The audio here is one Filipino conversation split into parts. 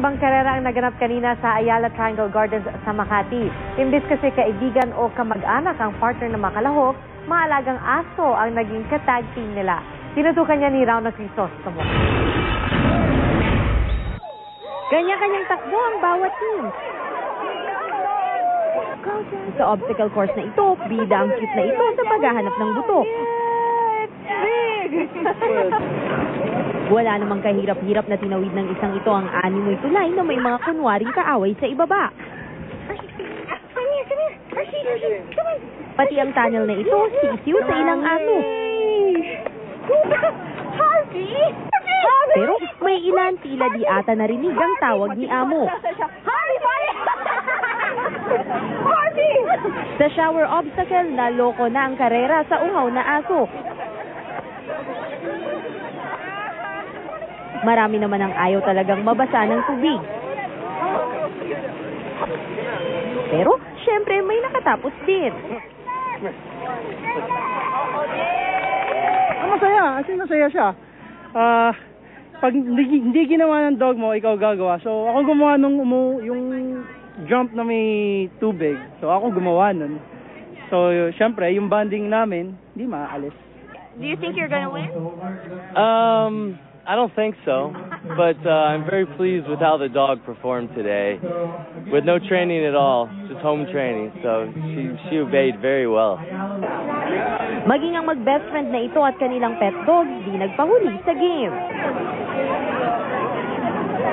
Kakaibang karera ang naganap kanina sa Ayala Triangle Gardens sa Makati. Imbis kasi kaibigan o kamag-anak ang partner na makalahok, maalagang aso ang naging katag team nila. Tinutukan niya ni Rauna Crisostomo. Kanya-kanyang takbo ang bawat team. Sa obstacle course na ito, bida ang cute na ito sa paghahanap ng buto. Wala namang kahirap-hirap na tinawid ng isang ito ang animoy tulay na may mga kunwaring kaaway sa ibaba. Pati ang tunnel na ito, sisiw sa ilang aso. Pero may ilan tila di ata narinig ang tawag ni Amo. Sa shower obstacle, naloko na ang karera sa uhaw na aso. Marami naman ang ayaw talagang mabasa ng tubig. Pero, syempre, may nakatapos din. Masaya. Masaya siya. Pag hindi ginawa ng dog mo, ikaw gagawa. So, ako gumawa nung yung jump na may tubig. So, ako gumawa nun. So, syempre, yung bonding namin, hindi maaalis. Do you think you're gonna win? I don't think so, but I'm very pleased with how the dog performed today. With no training at all, just home training, so she obeyed very well. Maging ang mag-best friend na ito at kanilang pet dog, di nagpahuli sa game.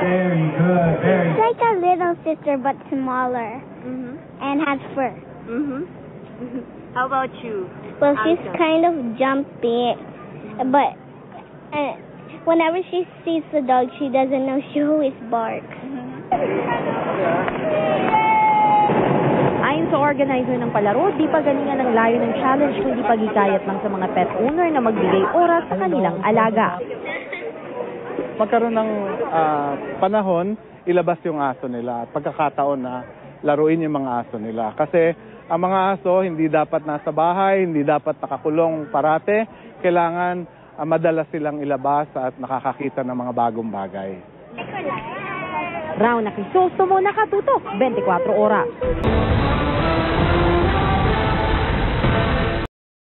Very good, very It's like a little sister but smaller and has fur. How about you? Well, she's kind of jumpy, but whenever she sees the dog, she doesn't know, she always barks. Ayon sa organizer ng palaro, di pa galingan ang layo ng challenge kundi pagikayat lang sa mga pet owner na magbigay oras sa kanilang alaga. Magkaroon ng panahon, ilabas yung aso nila at pagkakataon na laruin yung mga aso nila. Kasi ang mga aso hindi dapat nasa bahay, hindi dapat nakakulong parate. Kailangan madalas silang ilabas at nakakakita ng mga bagong bagay. Rauna Crisostomo, nakatutok, 24 oras.